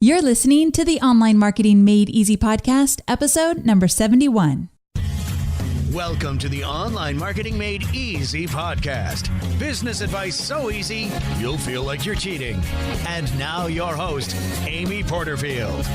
You're listening to the Online Marketing Made Easy podcast, episode number 71. Welcome to the Online Marketing Made Easy podcast. Business advice so easy, you'll feel like you're cheating. And now your host, Amy Porterfield.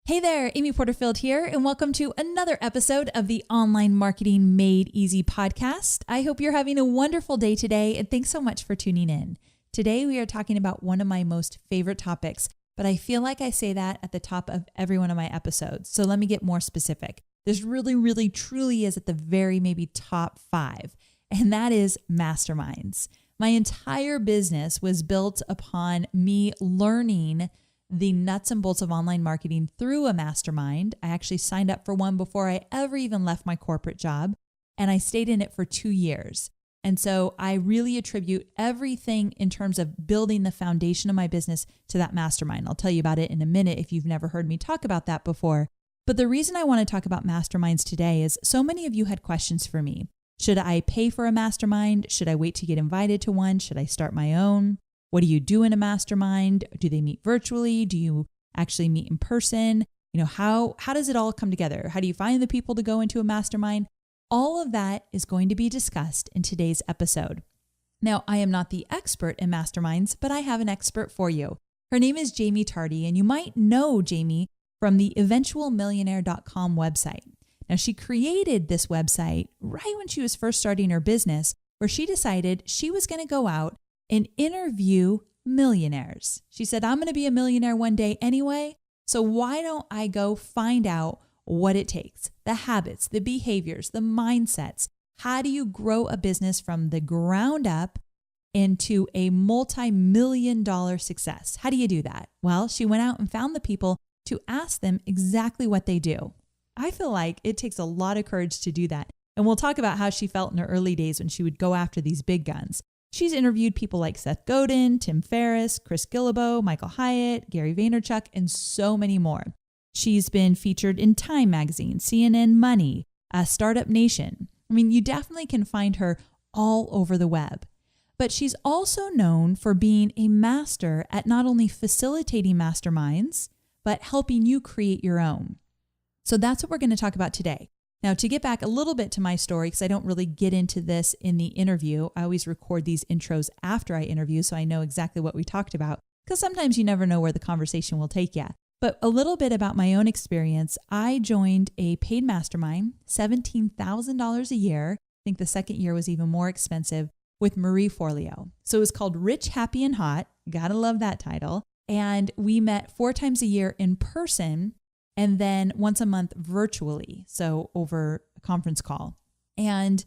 Hey there, Amy Porterfield here, and welcome to another episode of the Online Marketing Made Easy podcast. I hope you're having a wonderful day today, and thanks so much for tuning in. Today, we are talking about one of my most favorite topics, but I feel like I say that at the top of every one of my episodes. So let me get more specific. This really, truly is at the very maybe top 5, and that is masterminds. My entire business was built upon me learning the nuts and bolts of online marketing through a mastermind. I actually signed up for one before I ever even left my corporate job, and I stayed in it for 2 years. And so I really attribute everything in terms of building the foundation of my business to that mastermind. I'll tell you about it in a minute if you've never heard me talk about that before. But the reason I want to talk about masterminds today is so many of you had questions for me. Should I pay for a mastermind? Should I wait to get invited to one? Should I start my own? What do you do in a mastermind? Do they meet virtually? Do you actually meet in person? You know, how does it all come together? How do you find the people to go into a mastermind? All of that is going to be discussed in today's episode. Now, I am not the expert in masterminds, but I have an expert for you. Her name is Jaime Tardy, and you might know Jaime from the eventualmillionaire.com website. Now, she created this website right when she was first starting her business, where she decided she was going to go out and interview millionaires. She said, I'm going to be a millionaire one day anyway, so why don't I go find out what it takes, the habits, the behaviors, the mindsets. How do you grow a business from the ground up into a multi-million-dollar success? How do you do that? Well, she went out and found the people to ask them exactly what they do. I feel like it takes a lot of courage to do that. And we'll talk about how she felt in her early days when she would go after these big guns. She's interviewed people like Seth Godin, Tim Ferriss, Chris Guillebeau, Michael Hyatt, Gary Vaynerchuk, and so many more. She's been featured in Time Magazine, CNN Money, Startup Nation. I mean, you definitely can find her all over the web. But she's also known for being a master at not only facilitating masterminds, but helping you create your own. So that's what we're going to talk about today. Now, to get back a little bit to my story, because I don't really get into this in the interview, I always record these intros after I interview so I know exactly what we talked about, because sometimes you never know where the conversation will take you. But a little bit about my own experience. I joined a paid mastermind, $17,000 a year. I think the second year was even more expensive, with Marie Forleo. So it was called Rich, Happy, and Hot. Gotta love that title. And we met 4 times a year in person, and then once a month virtually, so over a conference call. And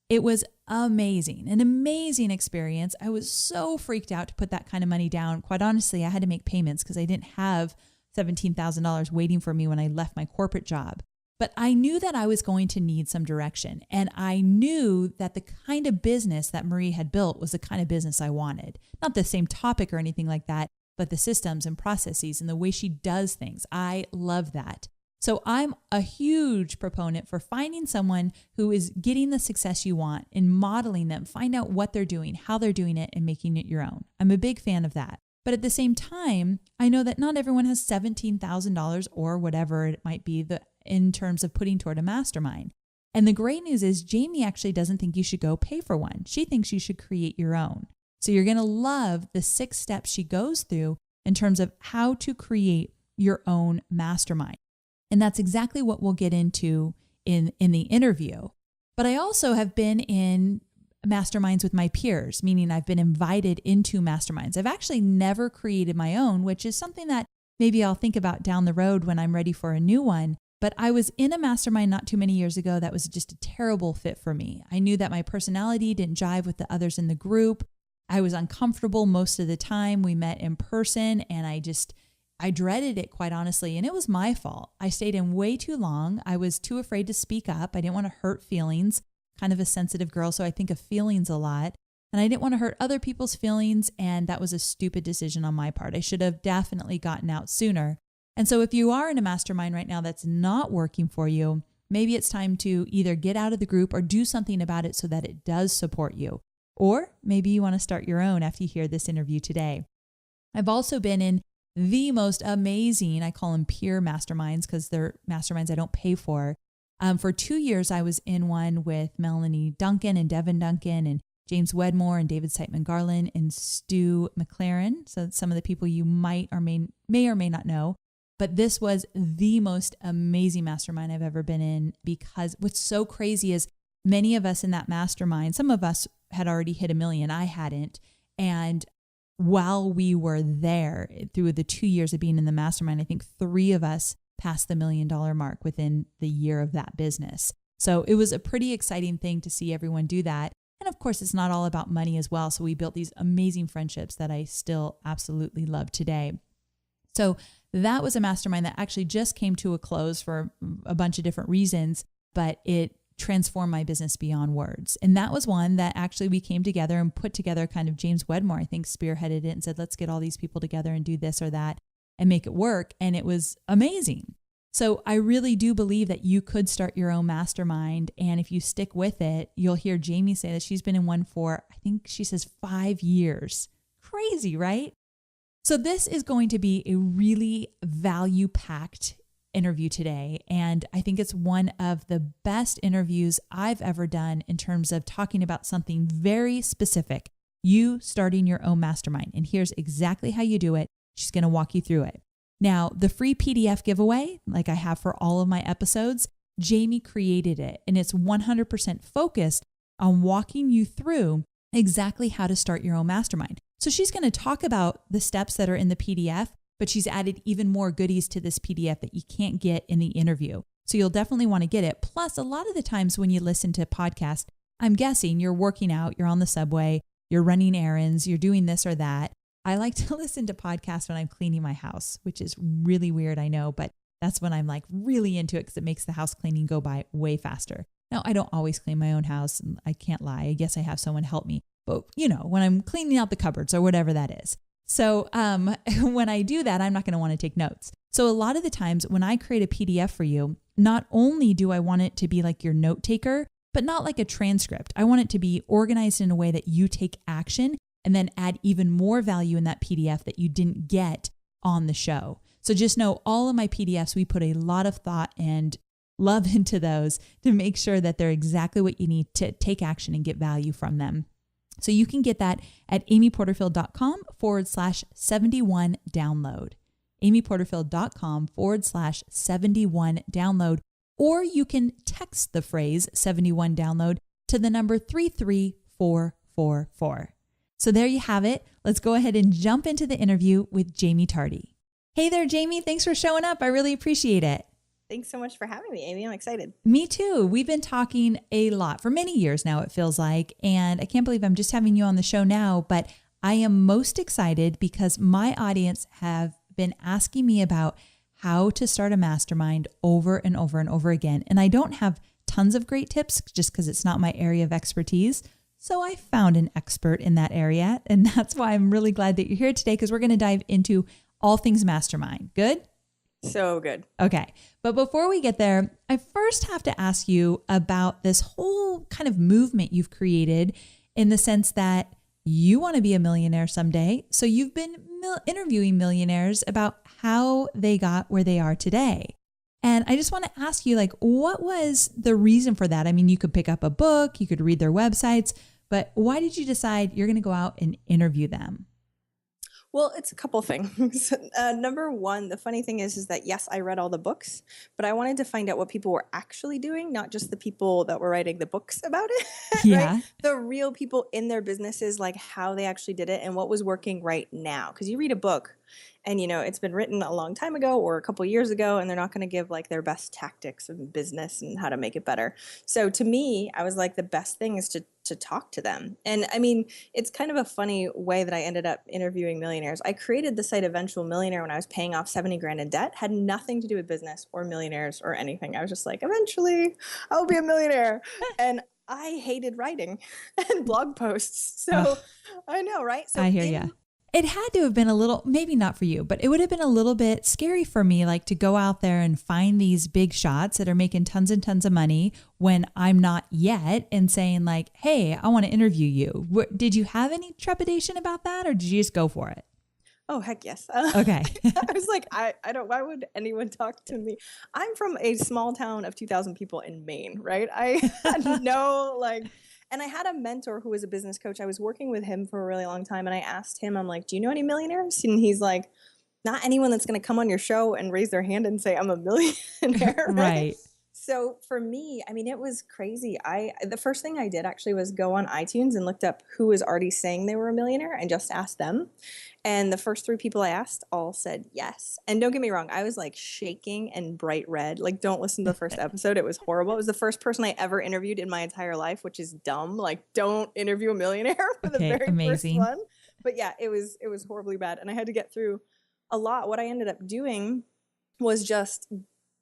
it was amazing, an amazing experience. I was so freaked out to put that kind of money down. Quite honestly, I had to make payments because I didn't have $17,000 waiting for me when I left my corporate job. But I knew that I was going to need some direction. And I knew that the kind of business that Marie had built was the kind of business I wanted. Not the same topic or anything like that, but the systems and processes and the way she does things. I love that. So I'm a huge proponent for finding someone who is getting the success you want and modeling them, find out what they're doing, how they're doing it, and making it your own. I'm a big fan of that. But at the same time, I know that not everyone has $17,000 or whatever it might be in terms of putting toward a mastermind. And the great news is Jaime actually doesn't think you should go pay for one. She thinks you should create your own. So you're going to love the 6 steps she goes through in terms of how to create your own mastermind. And that's exactly what we'll get into in the interview. But I also have been in masterminds with my peers, meaning I've been invited into masterminds. I've actually never created my own, which is something that maybe I'll think about down the road when I'm ready for a new one. But I was in a mastermind not too many years ago that was just a terrible fit for me. I knew that my personality didn't jive with the others in the group. I was uncomfortable most of the time. We met in person and I dreaded it, quite honestly. And it was my fault. I stayed in way too long. I was too afraid to speak up. I didn't want to hurt feelings. Kind of a sensitive girl, so I think of feelings a lot. And I didn't want to hurt other people's feelings. And that was a stupid decision on my part. I should have definitely gotten out sooner. And so if you are in a mastermind right now that's not working for you, maybe it's time to either get out of the group or do something about it so that it does support you. Or maybe you want to start your own after you hear this interview today. I've also been in the most amazing, I call them peer masterminds because they're masterminds I don't pay for. For 2 years, I was in one with Melanie Duncan and Devin Duncan and James Wedmore and David Siteman Garland and Stu McLaren. So some of the people you may or may not know. But this was the most amazing mastermind I've ever been in, because what's so crazy is many of us in that mastermind, some of us had already hit 1 million. I hadn't. And while we were there through the 2 years of being in the mastermind, I think 3 of us passed the $1 million mark within the year of that business. So it was a pretty exciting thing to see everyone do that. And of course, it's not all about money as well. So we built these amazing friendships that I still absolutely love today. So that was a mastermind that actually just came to a close for a bunch of different reasons, but it transformed my business beyond words. And that was one that actually we came together and put together, kind of James Wedmore, I think, spearheaded it and said, let's get all these people together and do this or that and make it work. And it was amazing. So I really do believe that you could start your own mastermind. And if you stick with it, you'll hear Jamie say that she's been in one for, I think she says 5 years. Crazy, right? So this is going to be a really value-packed interview today. And I think it's one of the best interviews I've ever done in terms of talking about something very specific, you starting your own mastermind. And here's exactly how you do it. She's going to walk you through it. Now, the free PDF giveaway, like I have for all of my episodes, Jamie created it, and it's 100% focused on walking you through exactly how to start your own mastermind. So she's going to talk about the steps that are in the PDF, but she's added even more goodies to this PDF that you can't get in the interview. So you'll definitely want to get it. Plus, a lot of the times when you listen to podcasts, I'm guessing you're working out, you're on the subway, you're running errands, you're doing this or that. I like to listen to podcasts when I'm cleaning my house, which is really weird, I know, but that's when I'm like really into it because it makes the house cleaning go by way faster. Now, I don't always clean my own house, and I can't lie. I guess I have someone help me. But, you know, when I'm cleaning out the cupboards or whatever that is. So when I do that, I'm not going to want to take notes. So a lot of the times when I create a PDF for you, not only do I want it to be like your note taker, but not like a transcript. I want it to be organized in a way that you take action and then add even more value in that PDF that you didn't get on the show. So just know all of my PDFs, we put a lot of thought and love into those to make sure that they're exactly what you need to take action and get value from them. So you can get that at amyporterfield.com/71 download. amyporterfield.com/71 download. Or you can text the phrase 71 download to the number 33444. So there you have it. Let's go ahead and jump into the interview with Jaime Tardy. Hey there, Jamie. Thanks for showing up. I really appreciate it. Thanks so much for having me, Amy. I'm excited. Me too. We've been talking a lot for many years now, it feels like. And I can't believe I'm just having you on the show now, but I am most excited because my audience have been asking me about how to start a mastermind over and over and over again. And I don't have tons of great tips just because it's not my area of expertise. So I found an expert in that area. And that's why I'm really glad that you're here today, because we're going to dive into all things mastermind. Good? So good. Okay. But before we get there, I first have to ask you about this whole kind of movement you've created, in the sense that you want to be a millionaire someday. So you've been interviewing millionaires about how they got where they are today. And I just want to ask you, like, what was the reason for that? I mean, you could pick up a book, you could read their websites, but why did you decide you're going to go out and interview them? Well, it's a couple things. Number one, the funny thing is that yes, I read all the books, but I wanted to find out what people were actually doing, not just the people that were writing the books about it. Yeah. Right? The real people in their businesses, like how they actually did it and what was working right now. Because you read a book and, you know, it's been written a long time ago or a couple years ago, and they're not going to give like their best tactics of business and how to make it better. So to me, I was like, the best thing is to talk to them. And I mean, it's kind of a funny way that I ended up interviewing millionaires. I created the site Eventual Millionaire when I was paying off 70 grand in debt, had nothing to do with business or millionaires or anything. I was just like, eventually I'll be a millionaire. And I hated writing and blog posts. So I know, right? So I hear you. it had to have been a little, maybe not for you, but it would have been a little bit scary for me, like to go out there and find these big shots that are making tons and tons of money when I'm not yet, and saying like, hey, I want to interview you. Did you have any trepidation about that, or did you just go for it? Oh, heck yes. Okay. I was like, I don't, why would anyone talk to me? I'm from a small town of 2,000 people in Maine, right? I had no and I had a mentor who was a business coach. I was working with him for a really long time. And I asked him, I'm like, do you know any millionaires? And he's like, not anyone that's going to come on your show and raise their hand and say, I'm a millionaire. Right. So for me, I mean, it was crazy. The first thing I did actually was go on iTunes and looked up who was already saying they were a millionaire and just asked them. And the first 3 people I asked all said yes. And don't get me wrong, I was like shaking and bright red. Like, don't listen to the first episode. It was horrible. It was the first person I ever interviewed in my entire life, which is dumb. Like, don't interview a millionaire for the very amazing. first one. But yeah, it was horribly bad. And I had to get through a lot. What I ended up doing was just,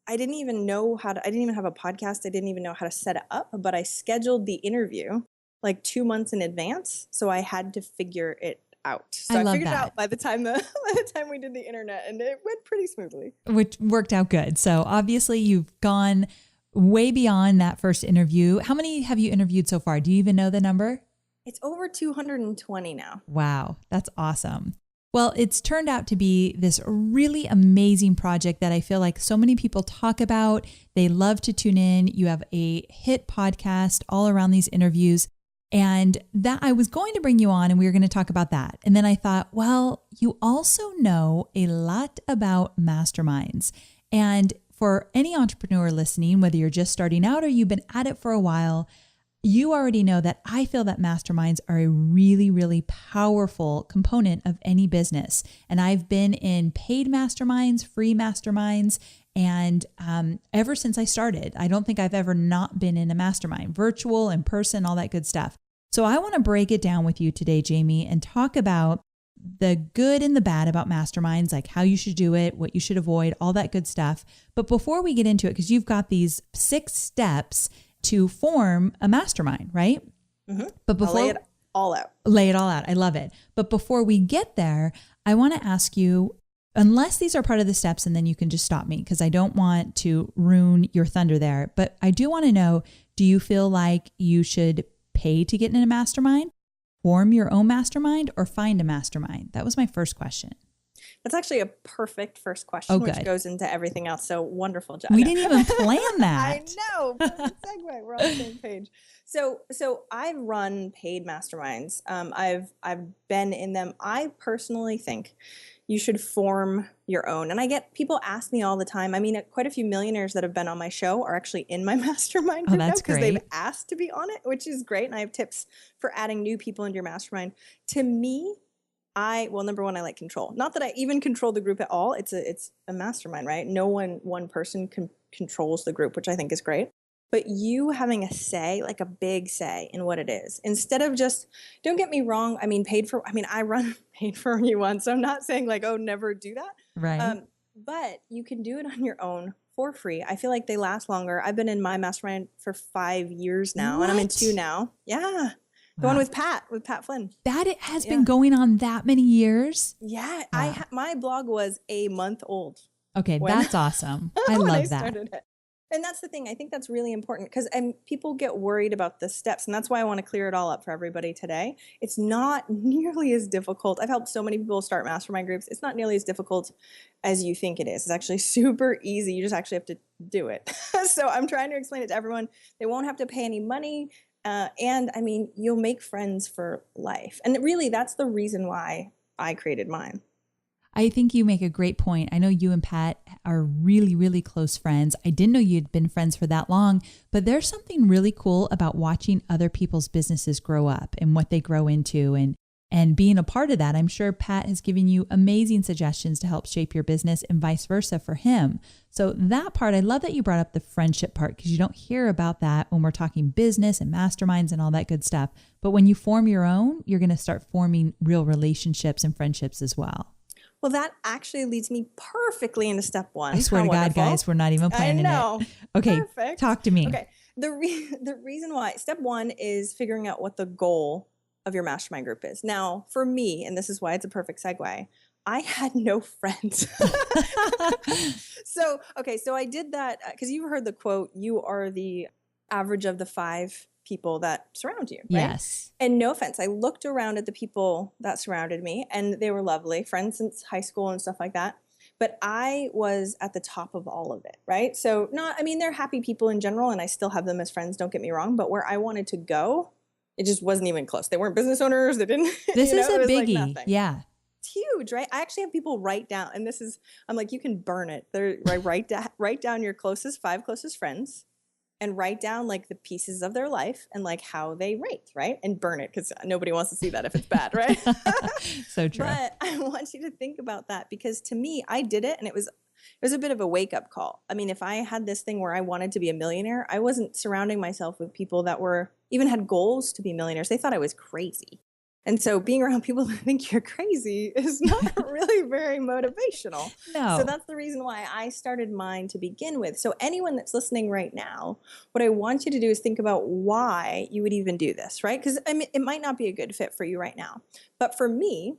I didn't even have a podcast. I didn't even know how to set it up, but I scheduled the interview like 2 months in advance. So I had to figure it out. So I figured it out by the time we did the internet, and it went pretty smoothly. Which worked out good. So obviously you've gone way beyond that first interview. How many have you interviewed so far? Do you even know the number? It's over 220 now. Wow. That's awesome. Well, it's turned out to be this really amazing project that I feel like so many people talk about. They love to tune in. You have a hit podcast all around these interviews. And that I was going to bring you on and we were going to talk about that. And then I thought, well, you also know a lot about masterminds. And for any entrepreneur listening, whether you're just starting out or you've been at it for a while, you already know that I feel that masterminds are a really, really powerful component of any business. And I've been in paid masterminds, free masterminds, and ever since I started, I don't think I've ever not been in a mastermind, virtual, in person, all that good stuff. So I want to break it down with you today, Jaime, and talk about the good and the bad about masterminds, like how you should do it, what you should avoid, all that good stuff. But before we get into it, because you've got these 6 steps to form a mastermind, right? Mm-hmm. But before I'll lay it all out. Lay it all out. I love it. But before we get there, I want to ask you, unless these are part of the steps, and then you can just stop me because I don't want to ruin your thunder there. But I do want to know, do you feel like you should pay to get in a mastermind, form your own mastermind, or find a mastermind? That was my first question. That's actually a perfect first question, which goes into everything else. So wonderful job. We didn't even plan that. I know. Perfect segue. We're on the same page. So I've run paid masterminds. I've been in them. I personally think you should form your own. And I get people ask me all the time. I mean, quite a few millionaires that have been on my show are actually in my mastermind group now because they've asked to be on it, which is great. And I have tips for adding new people into your mastermind. To me, number one, I like control. Not that I even control the group at all. It's a mastermind, right? No one person controls the group, which I think is great. But you having a say, like a big say in what it is, instead of just, don't get me wrong. I mean, I run paid for you once. So I'm not saying like, oh, never do that. Right. But you can do it on your own for free. I feel like they last longer. I've been in my mastermind for 5 years now, and I'm in 2 now. Yeah. The one with Pat Flynn. That it has been going on that many years? Yeah. Wow. My blog was a month old. Okay, that's awesome. I love that. Started it. And that's the thing. I think that's really important because people get worried about the steps. And that's why I want to clear it all up for everybody today. It's not nearly as difficult. I've helped so many people start mastermind groups. It's not nearly as difficult as you think it is. It's actually super easy. You just actually have to do it. So I'm trying to explain it to everyone. They won't have to pay any money. And I mean, you'll make friends for life. And really, that's the reason why I created mine. I think you make a great point. I know you and Pat are really, really close friends. I didn't know you'd been friends for that long, but there's something really cool about watching other people's businesses grow up and what they grow into and being a part of that. I'm sure Pat has given you amazing suggestions to help shape your business and vice versa for him. So that part, I love that you brought up the friendship part because you don't hear about that when we're talking business and masterminds and all that good stuff. But when you form your own, you're going to start forming real relationships and friendships as well. Well, that actually leads me perfectly into step 1. I swear to God, guys, we're not even planning it. Okay, perfect. Talk to me. Okay, the reason why step 1 is figuring out what the goal of your mastermind group is. Now, for me, and this is why it's a perfect segue, I had no friends. So I did that because you've heard the quote, you are the average of the 5 people that surround you, right? Yes. And no offense, I looked around at the people that surrounded me and they were lovely, friends since high school and stuff like that. But I was at the top of all of it, right? So they're happy people in general and I still have them as friends, don't get me wrong. But where I wanted to go, it just wasn't even close. They weren't business owners. They didn't, This is a it was biggie. like nothing. Yeah. It's huge, right? I actually have people write down, and I'm like, you can burn it. Write down your 5 closest friends and write down like the pieces of their life and like how they rate, right? And burn it because nobody wants to see that if it's bad, right? So true. But I want you to think about that because to me, I did it and it was a bit of a wake-up call. I mean, if I had this thing where I wanted to be a millionaire, I wasn't surrounding myself with people that even had goals to be millionaires. They thought I was crazy. And so being around people that think you're crazy is not really very motivational. No. So that's the reason why I started mine to begin with. So anyone that's listening right now, what I want you to do is think about why you would even do this, right? Because it might not be a good fit for you right now. But for me,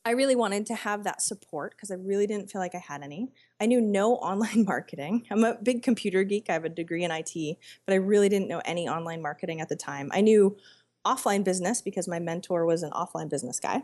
I really wanted to have that support because I really didn't feel like I had any. I knew no online marketing. I'm a big computer geek. I have a degree in IT, but I really didn't know any online marketing at the time. I knew offline business because my mentor was an offline business guy.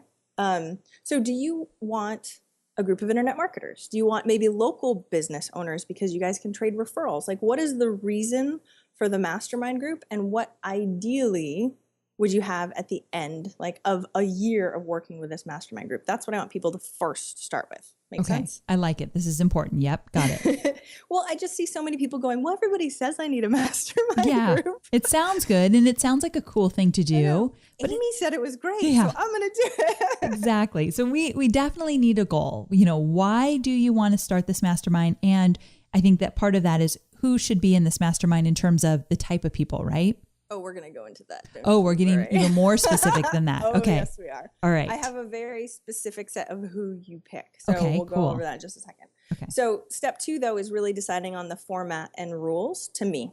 So do you want a group of internet marketers? Do you want maybe local business owners because you guys can trade referrals? Like what is the reason for the mastermind group and what ideally would you have at the end like of a year of working with this mastermind group? That's what I want people to first start with. Make sense? I like it. This is important. Yep. Got it. Well, I just see so many people going, well, everybody says I need a mastermind group. It sounds good. And it sounds like a cool thing to do. But Amy said it was great. So I'm going to do it. Exactly. So we definitely need a goal. Why do you want to start this mastermind? And I think that part of that is who should be in this mastermind in terms of the type of people, right? Oh, we're going to go into that. We're getting even more specific than that. Okay. Yes, we are. All right. I have a very specific set of who you pick. So we'll go over that in just a second. Okay. So step 2, though, is really deciding on the format and rules to me.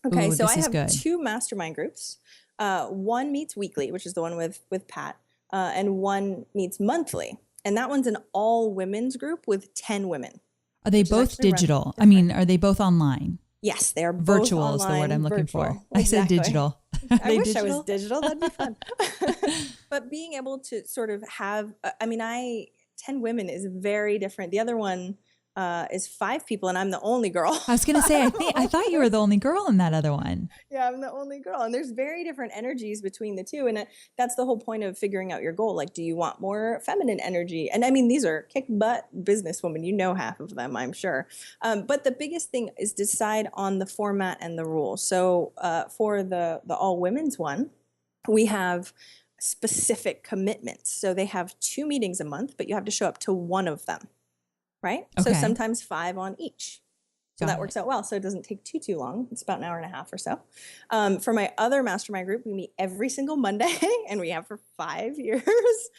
Okay. So I have 2 mastermind groups. One meets weekly, which is the one with Pat, and one meets monthly. And that one's an all women's group with 10 women. Are they both digital? I mean, are they both online? Yes, they are both virtual online, is the word I'm looking for. Exactly. I said digital. I wish digital? I was digital. That'd be fun. But being able to sort of have, 10 women is very different. The other one is 5 people and I'm the only girl. I was going to say, I thought you were the only girl in that other one. Yeah, I'm the only girl. And there's very different energies between the two. And that's the whole point of figuring out your goal. Like, do you want more feminine energy? And I mean, these are kick butt businesswomen. Half of them, I'm sure. But the biggest thing is decide on the format and the rules. So for the all women's one, we have specific commitments. So they have 2 meetings a month, but you have to show up to one of them. Right? Okay. So sometimes 5 on each. So that works out well. So it doesn't take too long. It's about an hour and a half or so. For my other mastermind group, we meet every single Monday and we have for 5 years.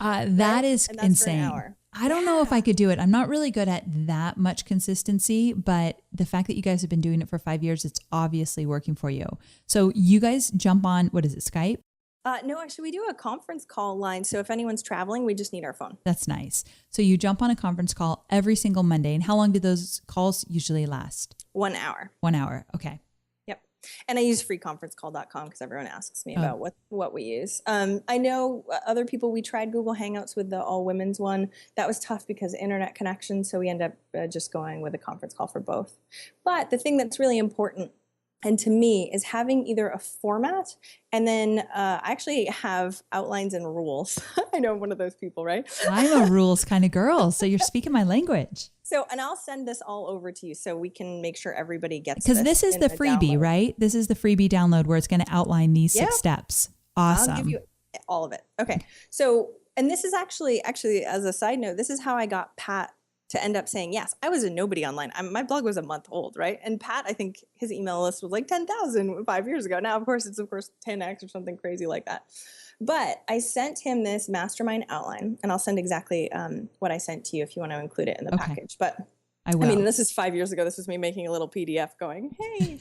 That is insane. I don't know if I could do it. I'm not really good at that much consistency, but the fact that you guys have been doing it for 5 years, it's obviously working for you. So you guys jump on, what is it, Skype? No, actually, we do a conference call line. So if anyone's traveling, we just need our phone. That's nice. So you jump on a conference call every single Monday. And how long do those calls usually last? 1 hour. 1 hour. Okay. Yep. And I use freeconferencecall.com because everyone asks me about what we use. I know other people, we tried Google Hangouts with the all women's one. That was tough because internet connection. So we end up just going with a conference call for both. But the thing that's really important and to me is having either a format and then I actually have outlines and rules. I know I'm one of those people, right? I'm a rules kind of girl. So you're speaking my language. So, and I'll send this all over to you so we can make sure everybody gets this. Because this is the freebie, download. Right? This is the freebie download where it's going to outline these 6 steps. Awesome. I'll give you all of it. Okay. So, and this is actually as a side note, this is how I got Pat to end up saying yes. I was a nobody online. My blog was a month old, right? And Pat, I think his email list was like 10,000 5 years ago. Now, of course, it's 10x or something crazy like that. But I sent him this mastermind outline, and I'll send exactly what I sent to you if you want to include it in the package. But I will. I mean, this is 5 years ago. This was me making a little PDF going, hey.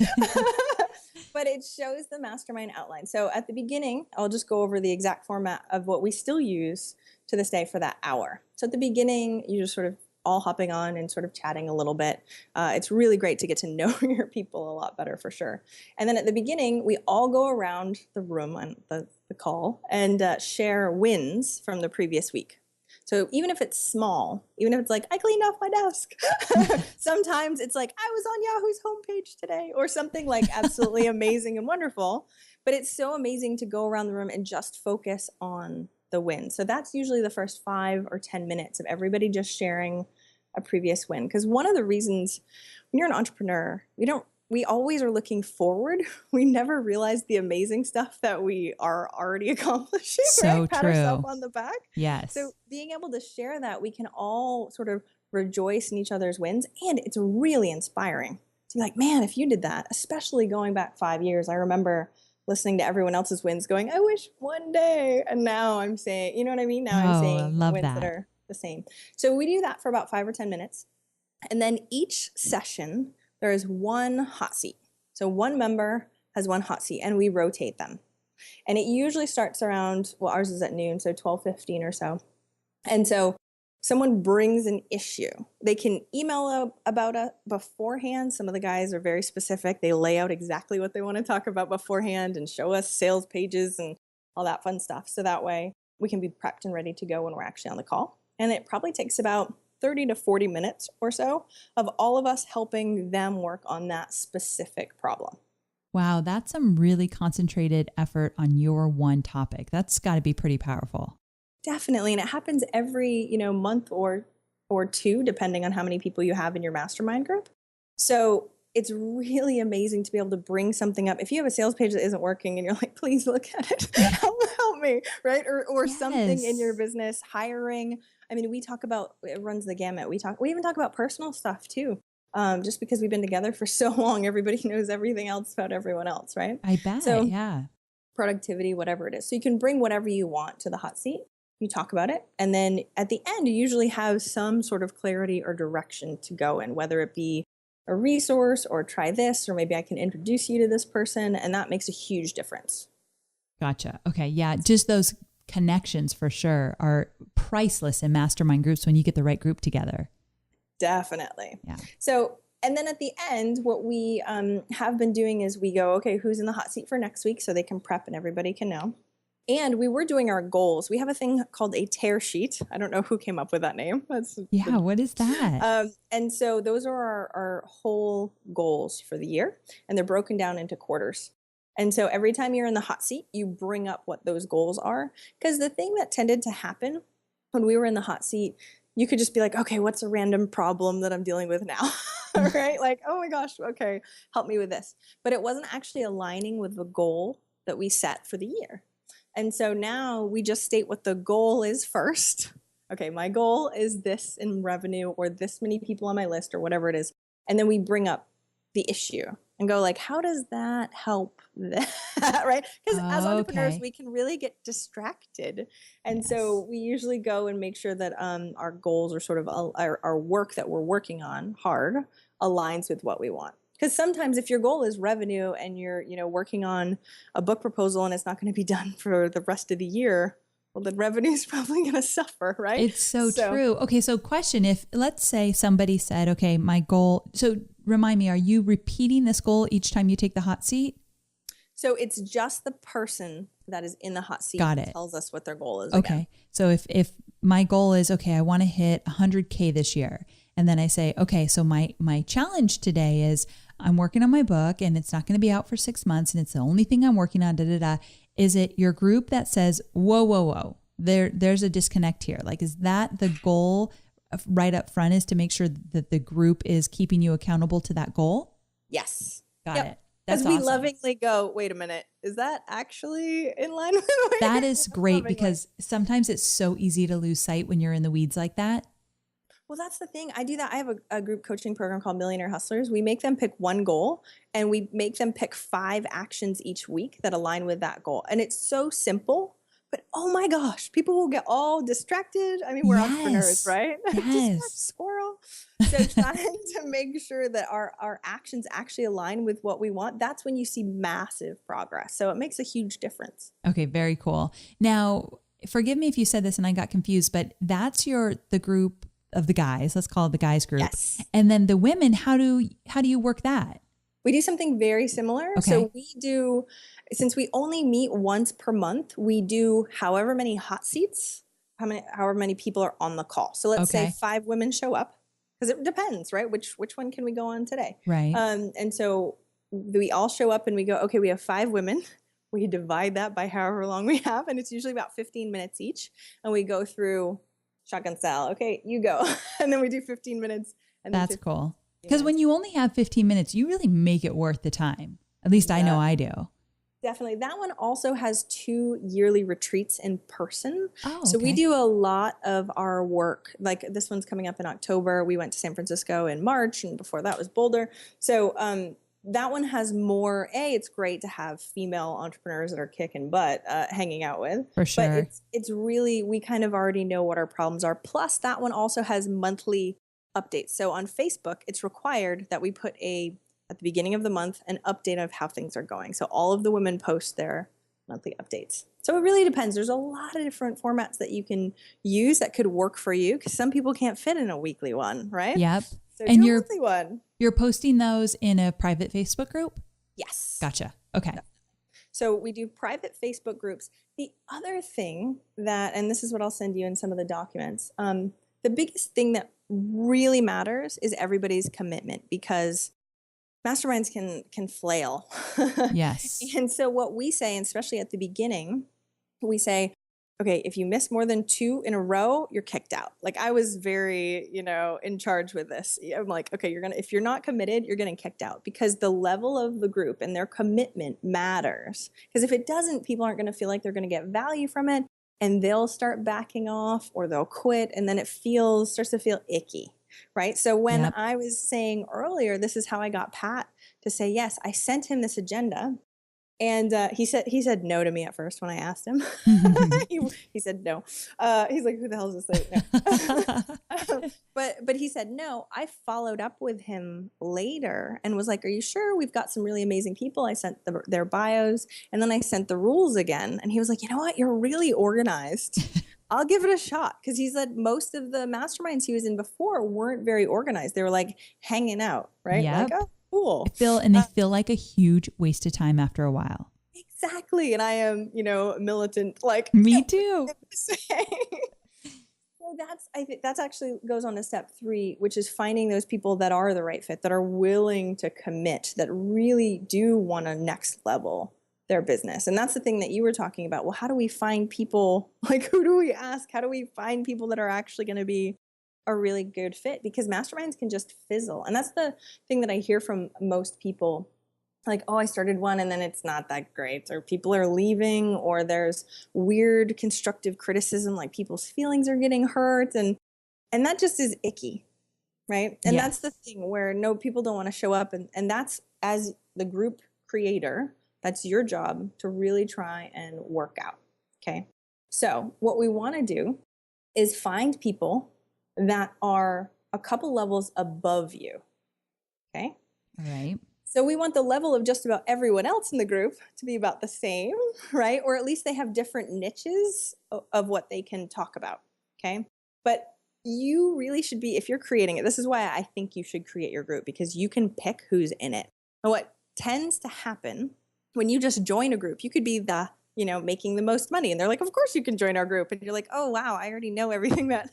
but it shows the mastermind outline. So at the beginning, I'll just go over the exact format of what we still use to this day for that hour. So at the beginning, you just sort of all hopping on and sort of chatting a little bit. It's really great to get to know your people a lot better for sure. And then at the beginning, we all go around the room on the call and share wins from the previous week. So even if it's small, even if it's like, I cleaned off my desk, sometimes it's like, I was on Yahoo's homepage today or something like absolutely amazing and wonderful. But it's so amazing to go around the room and just focus on the win. So that's usually the first 5 or 10 minutes of everybody just sharing a previous win. Because one of the reasons when you're an entrepreneur, we always are looking forward. We never realize the amazing stuff that we are already accomplishing. So right? Pat true. ourselves on the back. Yes. So being able to share that, we can all sort of rejoice in each other's wins. And it's really inspiring to be like, man, if you did that, especially going back 5 years, I remember listening to everyone else's wins going, I wish one day. And now I'm saying, you know what I mean? Now I'm saying wins that are the same. So we do that for about 5 or 10 minutes. And then each session, there is one hot seat. So one member has one hot seat and we rotate them. And it usually starts around, well, ours is at noon, so 12:15 or so. And so someone brings an issue. They can email about it beforehand. Some of the guys are very specific. They lay out exactly what they want to talk about beforehand and show us sales pages and all that fun stuff. So that way we can be prepped and ready to go when we're actually on the call. And it probably takes about 30 to 40 minutes or so of all of us helping them work on that specific problem. Wow, that's some really concentrated effort on your one topic. That's got to be pretty powerful. Definitely. And it happens every, month or two, depending on how many people you have in your mastermind group. So it's really amazing to be able to bring something up. If you have a sales page that isn't working and you're like, please look at it, help me, right? Or Yes. something in your business, hiring. I mean, we talk about, it runs the gamut. We even talk about personal stuff too. Just because we've been together for so long, everybody knows everything else about everyone else, right? I bet, so, yeah. Productivity, whatever it is. So you can bring whatever you want to the hot seat. You talk about it. And then at the end, you usually have some sort of clarity or direction to go in, whether it be a resource or try this, or maybe I can introduce you to this person. And that makes a huge difference. Gotcha. Okay. Yeah. Just those connections for sure are priceless in mastermind groups when you get the right group together. Definitely. Yeah. So, and then at the end, what we have been doing is we go, okay, who's in the hot seat for next week so they can prep and everybody can know. And we were doing our goals. We have a thing called a tear sheet. I don't know who came up with that name. What is that? And so those are our whole goals for the year, and they're broken down into quarters. And so every time you're in the hot seat, you bring up what those goals are. Because the thing that tended to happen when we were in the hot seat, you could just be like, okay, what's a random problem that I'm dealing with now? Right? Like, oh my gosh, okay, help me with this. But it wasn't actually aligning with the goal that we set for the year. And so now we just state what the goal is first. Okay, my goal is this in revenue or this many people on my list or whatever it is. And then we bring up the issue and go like, how does that help that, right? Because as entrepreneurs, we can really get distracted. And so we usually go and make sure that our goals are sort of our work that we're working on hard aligns with what we want. Because sometimes if your goal is revenue and you're, working on a book proposal and it's not going to be done for the rest of the year, well, then revenue is probably going to suffer, right? It's so true. Okay, so question, if let's say somebody said, okay, my goal, so remind me, are you repeating this goal each time you take the hot seat? So it's just the person that is in the hot seat that tells us what their goal is. Okay, again. So if my goal is, okay, I want to hit 100K this year. And then I say, okay, so my challenge today is I'm working on my book and it's not going to be out for 6 months and it's the only thing I'm working on, Is it your group that says, whoa, there's a disconnect here? Like, is that the goal right up front, is to make sure that the group is keeping you accountable to that goal? Yes. Got it. That's awesome. We lovingly go, wait a minute, is that actually in line with what that is great because sometimes it's so easy to lose sight when you're in the weeds like that. Well, that's the thing. I do that. I have a group coaching program called Millionaire Hustlers. We make them pick one goal and we make them pick 5 actions each week that align with that goal. And it's so simple, But oh my gosh, people will get all distracted. I mean, we're entrepreneurs, right? Yes. Squirrel. So trying to make sure that our actions actually align with what we want, that's when you see massive progress. So it makes a huge difference. Okay, very cool. Now, forgive me if you said this and I got confused, but that's the group of the guys. Let's call it the guys group. Yes. And then the women, how do you work that? We do something very similar. Okay. So since we only meet once per month, we do however many hot seats, however many people are on the call. So let's say 5 women show up, because it depends, right? Which one can we go on today? Right. And so we all show up and we go, okay, we have 5 women. We divide that by however long we have, and it's usually about 15 minutes each. And we go through shotgun style. Okay, you go. And then we do 15 minutes. And that's cool. Because when you only have 15 minutes, you really make it worth the time. At least I know I do. Definitely. That one also has 2 yearly retreats in person. Oh, so we do a lot of our work. Like this one's coming up in October. We went to San Francisco in March, and before that was Boulder. So that one has more, it's great to have female entrepreneurs that are kicking butt hanging out with. For sure. But it's really, we kind of already know what our problems are. Plus that one also has monthly updates. So on Facebook, it's required that we put at the beginning of the month, an update of how things are going. So all of the women post their monthly updates. So it really depends. There's a lot of different formats that you can use that could work for you, because some people can't fit in a weekly one, right? Yep. So and do a monthly one. You're posting those in a private Facebook group? Yes. Gotcha. Okay. Definitely. So we do private Facebook groups. The other thing and this is what I'll send you in some of the documents, the biggest thing that really matters is everybody's commitment, because masterminds can flail. Yes. And so what we say, and especially at the beginning, we say, okay, if you miss more than 2 in a row, you're kicked out. Like I was very, in charge with this. I'm like, okay, if you're not committed, you're getting kicked out, because the level of the group and their commitment matters. Because if it doesn't, people aren't going to feel like they're going to get value from it, and they'll start backing off or they'll quit, and then it starts to feel icky. Right. So when I was saying earlier, this is how I got Pat to say yes, I sent him this agenda. And he said no to me at first when I asked him. he said no. He's like, who the hell is this thing? No. But he said no. I followed up with him later and was like, are you sure? We've got some really amazing people. I sent their bios, and then I sent the rules again. And he was like, you know what? You're really organized. I'll give it a shot. Because he said most of the masterminds he was in before weren't very organized. They were like hanging out, right? Yep. Like, oh, cool. They feel like a huge waste of time after a while. Exactly. And I am, militant, like me too. So I think that's actually goes on to step 3, which is finding those people that are the right fit, that are willing to commit, that really do want to next level their business. And that's the thing that you were talking about. Well, how do we find people? Like, who do we ask? How do we find people that are actually going to be a really good fit? Because masterminds can just fizzle. And that's the thing that I hear from most people. Like, oh, I started one and then it's not that great, or people are leaving, or there's weird constructive criticism, like people's feelings are getting hurt. And that just is icky, right? And that's the thing where people don't want to show up. And that's, as the group creator, that's your job to really try and work out. Okay. So what we want to do is find people that are a couple levels above you. Okay. All right. So we want the level of just about everyone else in the group to be about the same, right? Or at least they have different niches of what they can talk about. Okay. But you really should be, if you're creating it, this is why I think you should create your group, because you can pick who's in it. And what tends to happen when you just join a group, you could be the, making the most money. And they're like, of course you can join our group. And you're like, oh, wow, I already know everything not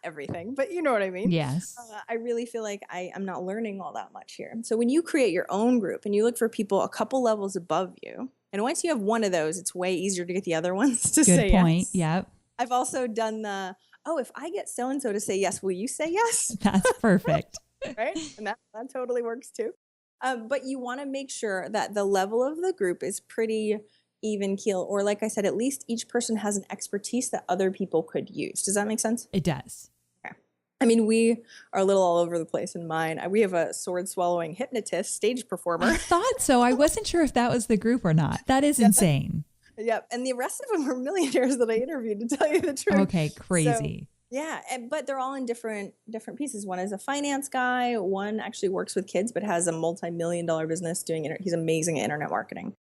everything, but you know what I mean? Yes. I really feel like I'm not learning all that much here. So when you create your own group and you look for people a couple levels above you, and once you have one of those, it's way easier to get the other ones to say yes. Good point. Yep. I've also done if I get so-and-so to say yes, will you say yes? That's perfect. Right? And that totally works too. But you want to make sure that the level of the group is pretty even keel, or like I said, at least each person has an expertise that other people could use. Does that make sense? It does. Okay. I mean, we are a little all over the place in mine. We have a sword swallowing hypnotist, stage performer. I thought so. I wasn't sure if that was the group or not. That is insane. Yep. And the rest of them were millionaires that I interviewed, to tell you the truth. Okay, crazy. So, yeah. But they're all in different pieces. One is a finance guy. One actually works with kids, but has a multi-million-dollar business doing it. He's amazing at internet marketing.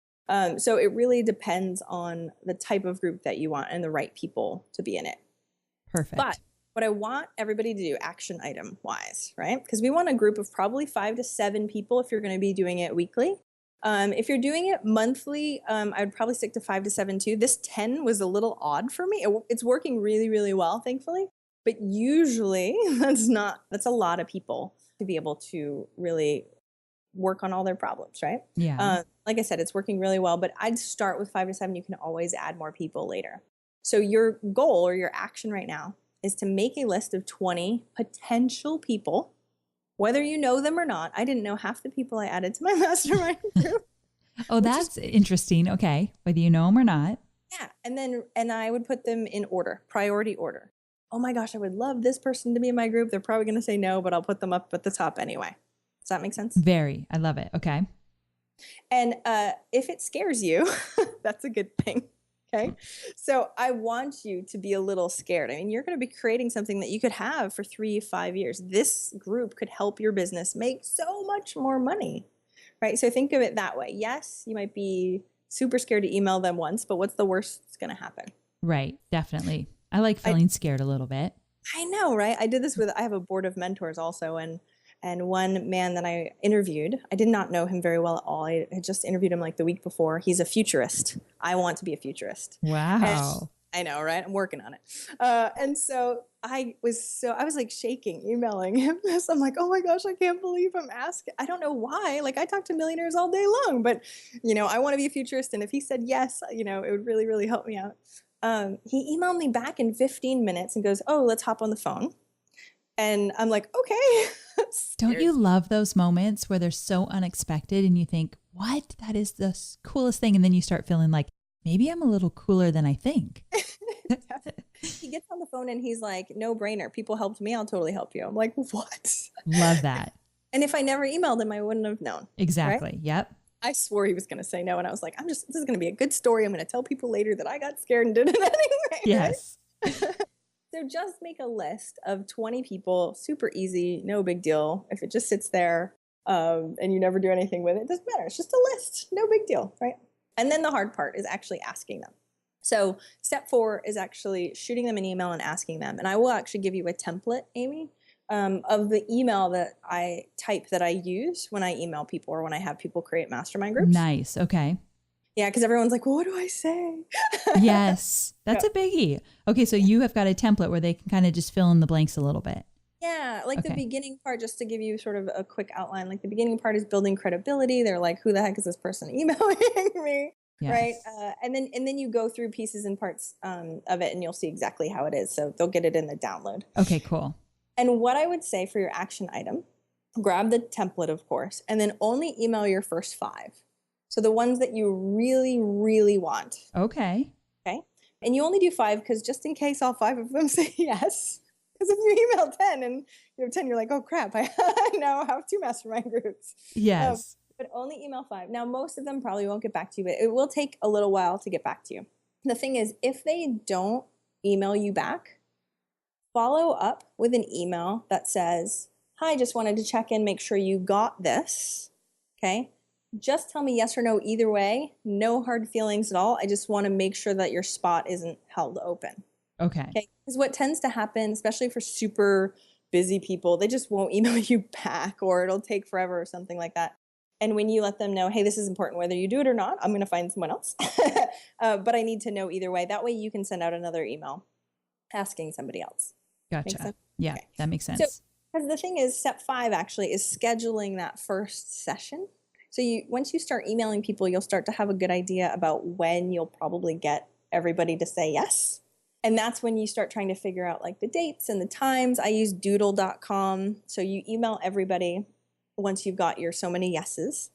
So it really depends on the type of group that you want and the right people to be in it. Perfect. But what I want everybody to do action item wise, right? Because we want a group of probably 5 to 7 people if you're going to be doing it weekly. If you're doing it monthly, I would probably stick to 5 to 7 too. This 10 was a little odd for me. It's working really, really well, thankfully. But usually that's a lot of people to be able to really work on all their problems, right? Yeah. Like I said, it's working really well, but I'd start with 5 to 7. You can always add more people later. So your goal or your action right now is to make a list of 20 potential people, whether you know them or not. I didn't know half the people I added to my mastermind group. Oh, that's interesting. Okay. Whether you know them or not. Yeah. And I would put them in order, priority order. Oh my gosh, I would love this person to be in my group. They're probably going to say no, but I'll put them up at the top anyway. Does that make sense? Very. I love it. Okay. And if it scares you, that's a good thing. Okay. So I want you to be a little scared. I mean, you're going to be creating something that you could have for 3-5 years. This group could help your business make so much more money, right? So think of it that way. Yes, you might be super scared to email them once, but what's the worst that's going to happen? Right. Definitely. I like feeling scared a little bit. I know, right? I did this I have a board of mentors also. And one man that I interviewed, I did not know him very well at all. I had just interviewed him like the week before. He's a futurist. I want to be a futurist. Wow. I know, right? I'm working on it. And so I was like shaking, emailing him. So I'm like, oh my gosh, I can't believe I'm asking. I don't know why. Like I talk to millionaires all day long, but I want to be a futurist. And if he said yes, it would really, really help me out. He emailed me back in 15 minutes and goes, oh, let's hop on the phone. And I'm like, okay. Don't you love those moments where they're so unexpected and you think, what? That is the coolest thing. And then you start feeling like, maybe I'm a little cooler than I think. He gets on the phone and he's like, no brainer. People helped me. I'll totally help you. I'm like, what? Love that. And if I never emailed him, I wouldn't have known. Exactly. Right? Yep. I swore he was going to say no. And I was like, this is going to be a good story. I'm going to tell people later that I got scared and did it anyway. Yes. Right? So just make a list of 20 people, super easy, no big deal. If it just sits there and you never do anything with it, it doesn't matter. It's just a list, no big deal, right? And then the hard part is actually asking them. So step 4 is actually shooting them an email and asking them. And I will actually give you a template, Amy, of the email that I type that I use when I email people or when I have people create mastermind groups. Nice. Okay. Yeah, because everyone's like, well, what do I say? Yes, that's a biggie. Okay, so you have got a template where they can kind of just fill in the blanks a little bit. Yeah, like the beginning part, just to give you sort of a quick outline, like the beginning part is building credibility. They're like, who the heck is this person emailing me? Yes. Right? And then you go through pieces and parts of it and you'll see exactly how it is. So they'll get it in the download. Okay, cool. And what I would say for your action item, grab the template, of course, and then only email your first 5. So the ones that you really, really want. Okay. Okay. And you only do 5 because just in case all 5 of them say yes. Because if you email 10 and you have 10, you're like, oh crap, I now have 2 mastermind groups. Yes. But only email 5. Now, most of them probably won't get back to you, but it will take a little while to get back to you. The thing is, if they don't email you back, follow up with an email that says, hi, just wanted to check in, make sure you got this. Okay. Just tell me yes or no either way. No hard feelings at all. I just want to make sure that your spot isn't held open. Okay. Because what tends to happen, especially for super busy people, they just won't email you back or it'll take forever or something like that. And when you let them know, hey, this is important, whether you do it or not, I'm going to find someone else. But I need to know either way. That way you can send out another email asking somebody else. Gotcha. Yeah, okay. That makes sense. So, because the thing is, step 5 actually is scheduling that first session. So once you start emailing people, you'll start to have a good idea about when you'll probably get everybody to say yes. And that's when you start trying to figure out like the dates and the times. I use doodle.com. So you email everybody once you've got your so many yeses.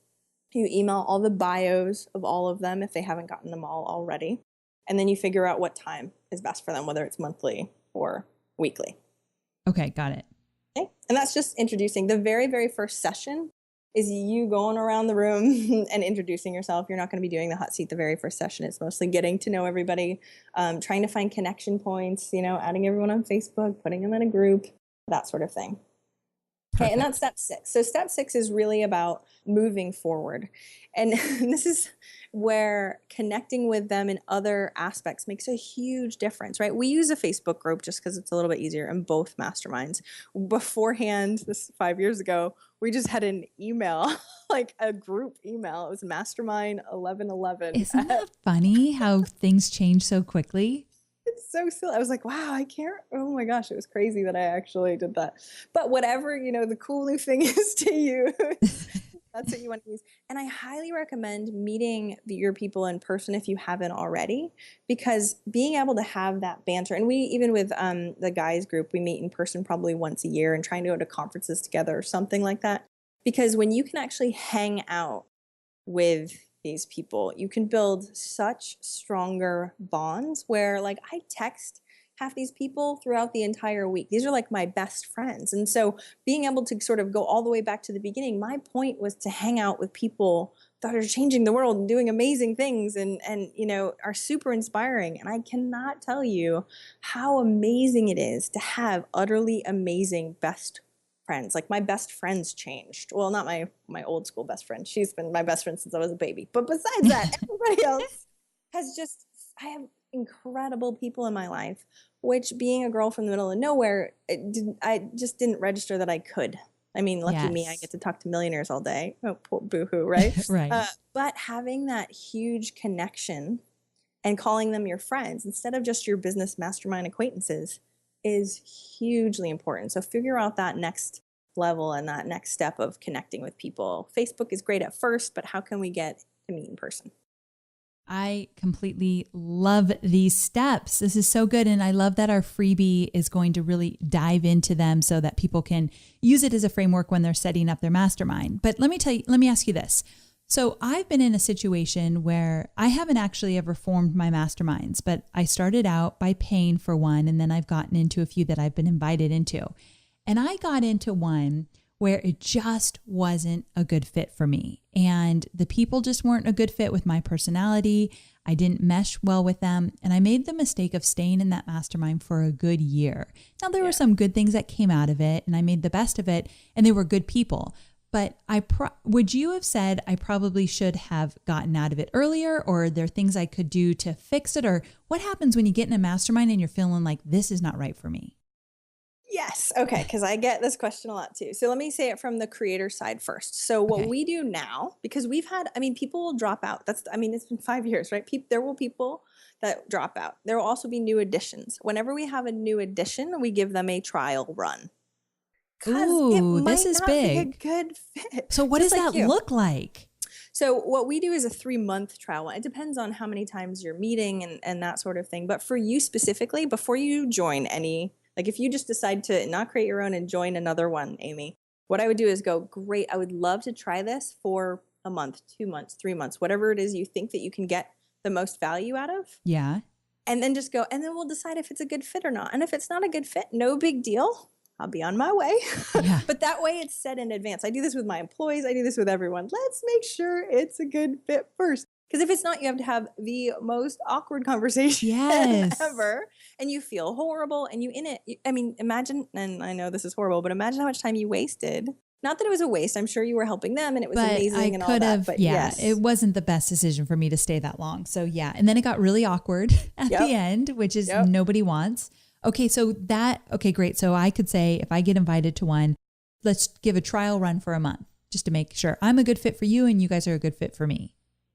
You email all the bios of all of them if they haven't gotten them all already. And then you figure out what time is best for them, whether it's monthly or weekly. Okay, got it. Okay. And that's just introducing. The very, very first session is you going around the room and introducing yourself. You're not going to be doing the hot seat the very first session. It's mostly getting to know everybody, trying to find connection points, adding everyone on Facebook, putting them in a group, that sort of thing. Okay, and that's step 6. So step 6 is really about moving forward. And this is where connecting with them in other aspects makes a huge difference, right? We use a Facebook group just because it's a little bit easier in both masterminds. Beforehand, this 5 years ago, we just had an email, like a group email. It was Mastermind 1111. Isn't that funny how things change so quickly? It's so silly. I was like, wow, I can't. Oh my gosh, it was crazy that I actually did that. But whatever, the cool new thing is to you, that's what you want to use. And I highly recommend meeting your people in person if you haven't already, because being able to have that banter, and we, even with the guys group, we meet in person probably once a year and trying to go to conferences together or something like that. Because when you can actually hang out with these people, you can build such stronger bonds where, like, I text half these people throughout the entire week. These are like my best friends. And so being able to sort of go all the way back to the beginning, my point was to hang out with people that are changing the world and doing amazing things and are super inspiring. And I cannot tell you how amazing it is to have utterly amazing best friends. Like, my best friends changed. Well, not my old school best friend. She's been my best friend since I was a baby. But besides that, everybody else I have incredible people in my life, which, being a girl from the middle of nowhere, I just didn't register that I could. I mean, lucky me, I get to talk to millionaires all day. Oh, boo-hoo, right? Right. But having that huge connection and calling them your friends instead of just your business mastermind acquaintances is hugely important. So figure out that next level and that next step of connecting with people. Facebook is great at first, but how can we get to meet in person? I completely love these steps. This is so good. And I love that our freebie is going to really dive into them so that people can use it as a framework when they're setting up their mastermind. But let me ask you this. So I've been in a situation where I haven't actually ever formed my masterminds, but I started out by paying for one, and then I've gotten into a few that I've been invited into. And I got into one where it just wasn't a good fit for me. And the people just weren't a good fit with my personality. I didn't mesh well with them. And I made the mistake of staying in that mastermind for a good year. Now, there were some good things that came out of it, and I made the best of it, and they were good people. But would you have said I probably should have gotten out of it earlier, or are there things I could do to fix it? Or what happens when you get in a mastermind and you're feeling like this is not right for me? Yes. Okay. Because I get this question a lot too. So let me say it from the creator side first. So what we do now, because people will drop out. It's been 5 years, right? There will people that drop out. There will also be new additions. Whenever we have a new addition, we give them a trial run. Ooh, this is big. Be a good fit. So what does that look like? So what we do is a 3-month trial. It depends on how many times you're meeting and that sort of thing. But for you specifically, before you join like if you just decide to not create your own and join another one, Amy, what I would do is go, great, I would love to try this for a month, 2 months, 3 months, whatever it is you think that you can get the most value out of. Yeah. And then just go, and then we'll decide if it's a good fit or not. And if it's not a good fit, no big deal. I'll be on my way. Yeah. But that way it's set in advance. I do this with my employees. I do this with everyone. Let's make sure it's a good fit first. Because if it's not, you have to have the most awkward conversation ever. And you feel horrible. And imagine, and I know this is horrible, but imagine how much time you wasted. Not that it was a waste. I'm sure you were helping them and it was amazing and all that. But yes. It wasn't the best decision for me to stay that long. So yeah. And then it got really awkward at the end, which is nobody wants. Okay, great. So I could say if I get invited to one, let's give a trial run for a month just to make sure I'm a good fit for you and you guys are a good fit for me.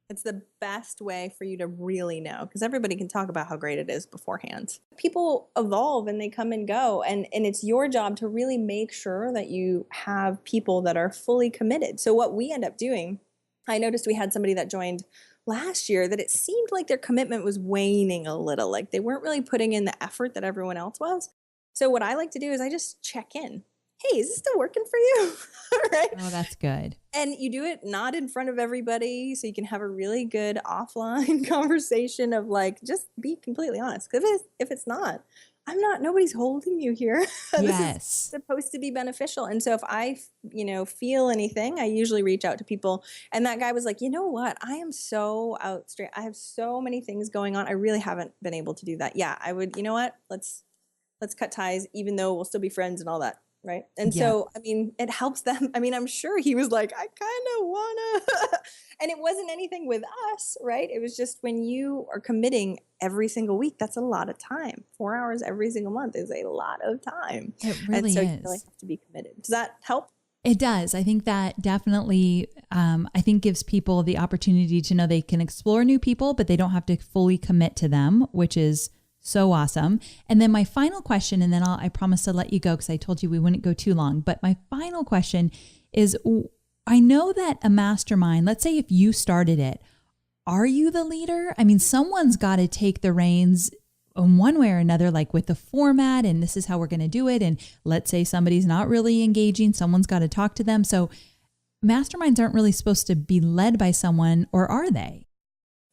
It's the best way for you to really know, because everybody can talk about how great it is beforehand. People evolve and they come and go, and it's your job to really make sure that you have people that are fully committed. So what we end up doing, I noticed we had somebody that joined last year that it seemed like their commitment was waning a little, like they weren't really putting in the effort that everyone else was. So what I like to do is I just check in. Hey, is this still working for you? Right? Oh, that's good. And you do it not in front of everybody, so you can have a really good offline conversation of like, just be completely honest. Because if it's not, nobody's holding you here. This is Yes. supposed to be beneficial. And so if I, feel anything, I usually reach out to people. And that guy was like, you know what? I am so I have so many things going on. I really haven't been able to do that. Yeah, I would, you know what? Let's cut ties, even though we'll still be friends and all that. Right. And Yeah. so, it helps them. I'm sure he was like, I kind of wanna, and it wasn't anything with us. Right. It was just when you are committing every single week, that's a lot of time. 4 hours every single month is a lot of time. It really and so is. you really have to be committed. Does that help? It does. I think that definitely, gives people the opportunity to know they can explore new people, but they don't have to fully commit to them, which is so awesome. And then my final question, and then I promise to let you go because I told you we wouldn't go too long. But my final question is, I know that a mastermind, let's say if you started it, are you the leader? Someone's got to take the reins in one way or another, like with the format, and this is how we're going to do it. And let's say somebody's not really engaging, someone's got to talk to them. So masterminds aren't really supposed to be led by someone, or are they?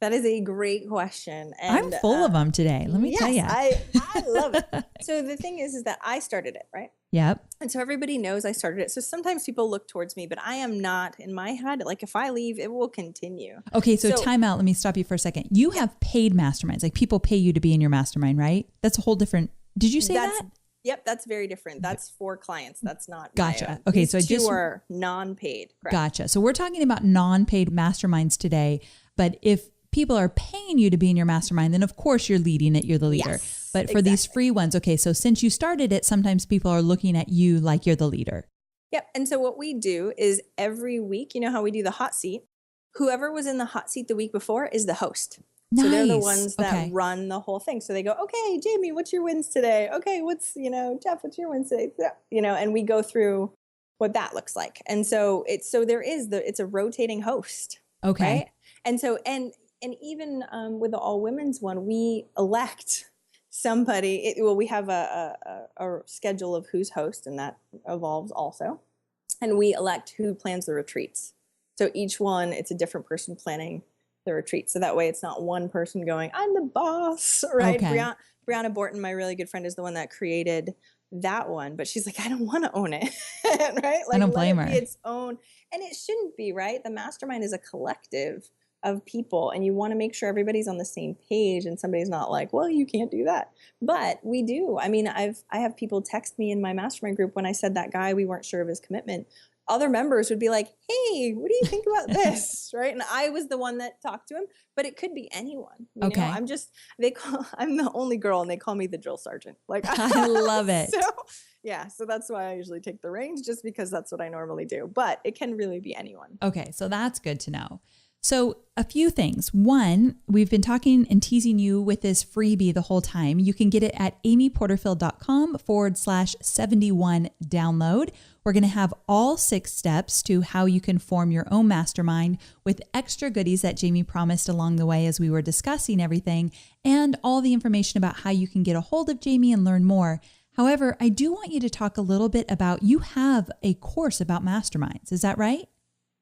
That is a great question. And I'm full of them today. Let me tell you. I love it. So the thing is that I started it, right? Yep. And so everybody knows I started it. So sometimes people look towards me, but I am not in my head. Like if I leave, it will continue. Okay. So time out. Let me stop you for a second. You have paid masterminds. Like people pay you to be in your mastermind, right? That's a whole different. Did you say that? Yep. That's very different. That's for clients. That's not. Gotcha. Okay. These so two are non-paid. Correct? Gotcha. So we're talking about non-paid masterminds today, but if people are paying you to be in your mastermind, then of course you're leading it. You're the leader. Yes, but for these free ones, okay, so since you started it, sometimes people are looking at you like you're the leader. Yep. And so what we do is every week, you know how we do the hot seat? Whoever was in the hot seat the week before is the host. Nice. So they're the ones that run the whole thing. So they go, okay, Jamie, what's your wins today? Okay, Jeff, what's your wins today? And we go through what that looks like. And so it's a rotating host. Okay. Right? And so, and even with the all women's one, we elect somebody. We have a schedule of who's host, and that evolves also. And we elect who plans the retreats. So each one, it's a different person planning the retreat. So that way it's not one person going, I'm the boss, right? Okay. Brianna Borton, my really good friend, is the one that created that one, but she's like, I don't want to own it, right? Like, I don't blame her. Be its own, and it shouldn't be, right? The mastermind is a collective of people, and you want to make sure everybody's on the same page, and somebody's not like, well, you can't do that. But we do. I have people text me in my mastermind group when I said that guy, we weren't sure of his commitment. Other members would be like, hey, what do you think about this? Right? And I was the one that talked to him, but it could be anyone. You know? I'm the only girl, and they call me the drill sergeant. Like, I love it. So that's why I usually take the reins, just because that's what I normally do. But it can really be anyone. Okay, so that's good to know. So a few things. One, we've been talking and teasing you with this freebie the whole time. You can get it at amyporterfield.com/71 download. We're going to have all 6 steps to how you can form your own mastermind with extra goodies that Jamie promised along the way as we were discussing everything, and all the information about how you can get a hold of Jamie and learn more. However, I do want you to talk a little bit about, you have a course about masterminds. Is that right?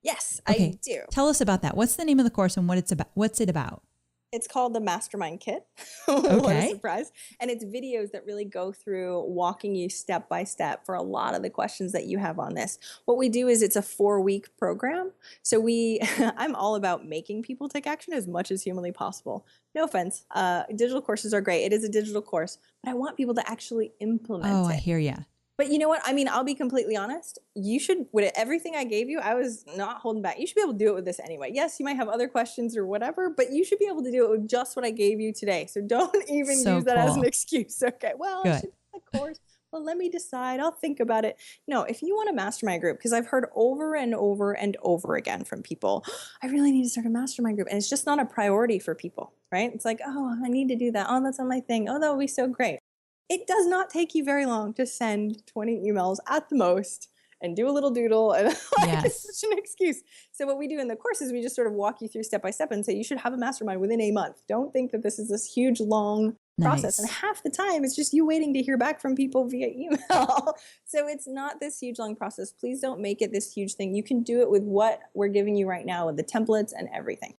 Yes, okay. I do. Tell us about that. What's the name of the course and what's it about? It's called the Mastermind Kit. Okay. What a surprise. And it's videos that really go through walking you step by step for a lot of the questions that you have on this. What we do is it's a 4-week program. So I'm all about making people take action as much as humanly possible. No offense. Digital courses are great. It is a digital course, but I want people to actually implement it. Oh, I hear you. But you know what? I'll be completely honest. You should, with everything I gave you, I was not holding back. You should be able to do it with this anyway. Yes, you might have other questions or whatever, but you should be able to do it with just what I gave you today. So don't even use that as an excuse. Okay, well, I should do a course. Well, let me decide. I'll think about it. No, if you want a mastermind group, because I've heard over and over and over again from people, I really need to start a mastermind group. And it's just not a priority for people, right? It's like, oh, I need to do that. Oh, that's on my thing. Oh, that would be so great. It does not take you very long to send 20 emails at the most and do a little doodle. And It's such an excuse. So what we do in the course is we just sort of walk you through step by step and say, you should have a mastermind within a month. Don't think that this is this huge, long process. And half the time it's just you waiting to hear back from people via email. So it's not this huge, long process. Please don't make it this huge thing. You can do it with what we're giving you right now with the templates and everything.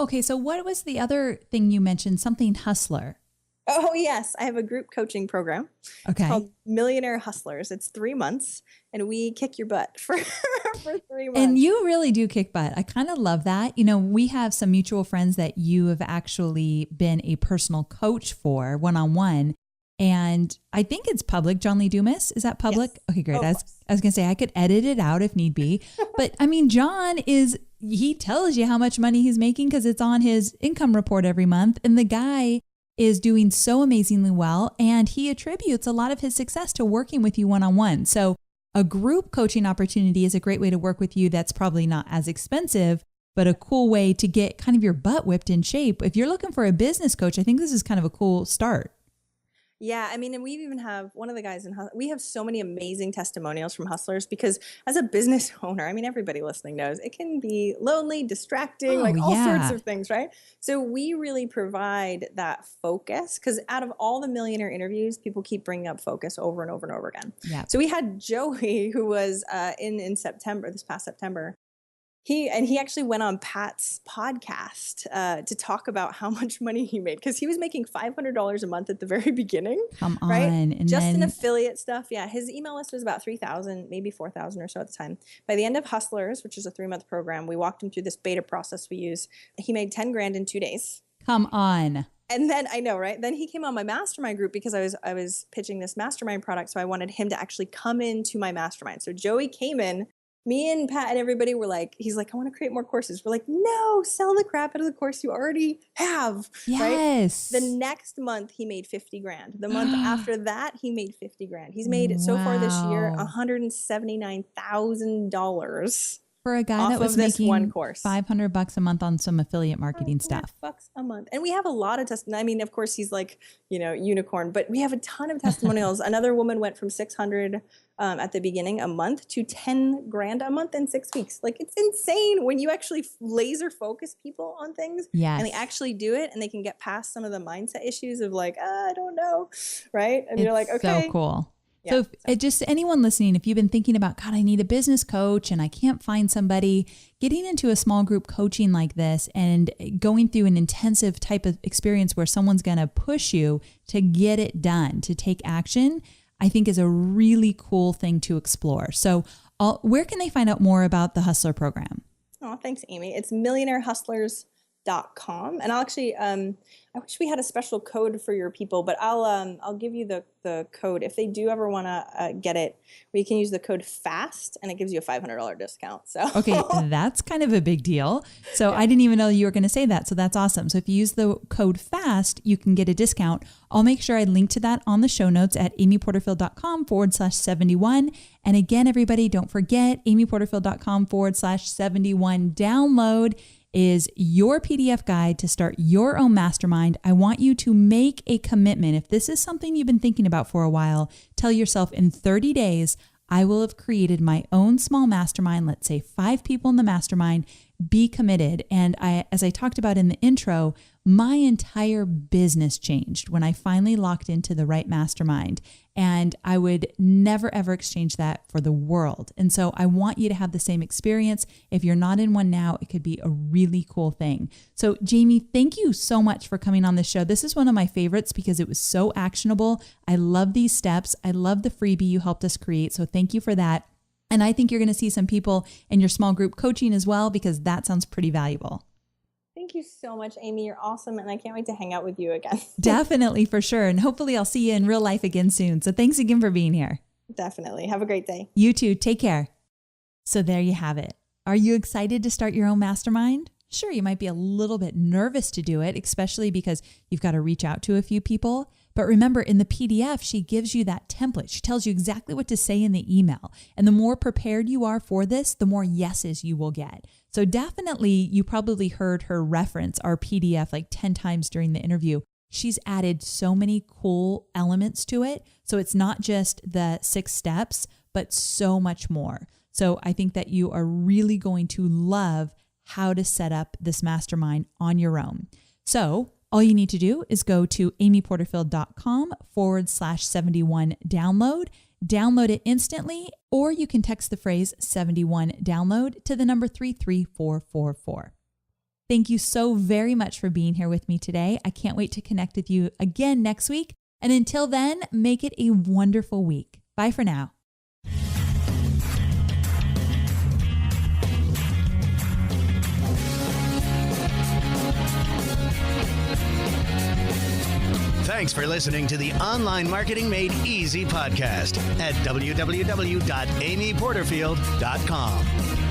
Okay. So what was the other thing you mentioned? Something hustler. Oh, yes. I have a group coaching program. It's Okay. called Millionaire Hustlers. It's 3 months and we kick your butt for, for 3 months. And you really do kick butt. I kind of love that. You know, we have some mutual friends that you have actually been a personal coach for one-on-one. And I think it's public. John Lee Dumas, is that public? Yes. Okay, great. Oh, I was going to say I could edit it out if need be. But I mean, he tells you how much money he's making because it's on his income report every month. And the guy is doing so amazingly well. And he attributes a lot of his success to working with you one-on-one. So a group coaching opportunity is a great way to work with you. That's probably not as expensive, but a cool way to get kind of your butt whipped in shape. If you're looking for a business coach, I think this is kind of a cool start. Yeah, I mean, and we even have one of the guys we have so many amazing testimonials from hustlers because as a business owner, I mean, everybody listening knows it can be lonely, distracting, like all sorts of things, right? So we really provide that focus because out of all the millionaire interviews, people keep bringing up focus over and over and over again. Yeah. So we had Joey who was in September, this past September. He actually went on Pat's podcast to talk about how much money he made because he was making $500 a month at the very beginning. Come on. Right? And just then, in affiliate stuff. Yeah. His email list was about 3,000, maybe 4,000 or so at the time. By the end of Hustlers, which is a 3-month program, we walked him through this beta process we use. He made 10 grand in 2 days. come on. And then I know, right? Then he came on my mastermind group because I was pitching this mastermind product. So I wanted him to actually come into my mastermind. So Joey came in. Me and Pat and everybody were like, he's like, I want to create more courses. We're like, no, sell the crap out of the course you already have. Yes. Right? The next month he made 50 grand. The month after that, he made 50 grand. He's made so far this year, $179,000 for a guy that was this making one course. $500 a month on some affiliate marketing stuff. $500 a month. And we have a lot of testimonials. I mean, of course, he's like, unicorn, but we have a ton of testimonials. Another woman went from 600 at the beginning a month to 10 grand a month in 6 weeks. Like, it's insane when you actually laser focus people on things and they actually do it and they can get past some of the mindset issues of like, I don't know. Right. And you're like, okay. So cool. Yeah. So just anyone listening, if you've been thinking about, God, I need a business coach and I can't find somebody, getting into a small group coaching like this and going through an intensive type of experience where someone's going to push you to get it done, to take action, I think is a really cool thing to explore. So where can they find out more about the Hustler program? Oh, thanks, Amy. It's millionairehustlers.com. And I'll actually, I wish we had a special code for your people, but I'll give you the code. If they do ever want to get it, we can use the code FAST and it gives you a $500 discount. So okay, that's kind of a big deal. So I didn't even know you were going to say that. So that's awesome. So if you use the code FAST, you can get a discount. I'll make sure I link to that on the show notes at amyporterfield.com/71. And again, everybody, don't forget amyporterfield.com/71 download is your PDF guide to start your own mastermind. I want you to make a commitment. If this is something you've been thinking about for a while, tell yourself in 30 days, I will have created my own small mastermind. Let's say 5 people in the mastermind. Be committed. And as I talked about in the intro, my entire business changed when I finally locked into the right mastermind. And I would never, ever exchange that for the world. And so I want you to have the same experience. If you're not in one now, it could be a really cool thing. So Jamie, thank you so much for coming on this show. This is one of my favorites because it was so actionable. I love these steps. I love the freebie you helped us create. So thank you for that. And I think you're going to see some people in your small group coaching as well, because that sounds pretty valuable. Thank you so much, Amy. You're awesome. And I can't wait to hang out with you again. Definitely, for sure. And hopefully I'll see you in real life again soon. So thanks again for being here. Definitely. Have a great day. You too. Take care. So there you have it. Are you excited to start your own mastermind? Sure, you might be a little bit nervous to do it, especially because you've got to reach out to a few people. But remember, in the PDF, she gives you that template. She tells you exactly what to say in the email. And the more prepared you are for this, the more yeses you will get. So definitely, you probably heard her reference our PDF like 10 times during the interview. She's added so many cool elements to it. So it's not just the 6 steps, but so much more. So I think that you are really going to love how to set up this mastermind on your own. So all you need to do is go to amyporterfield.com/71 download. Download it instantly, or you can text the phrase 71 download to the number 33444. Thank you so very much for being here with me today. I can't wait to connect with you again next week. And until then, make it a wonderful week. Bye for now. Thanks for listening to the Online Marketing Made Easy podcast at www.amyporterfield.com.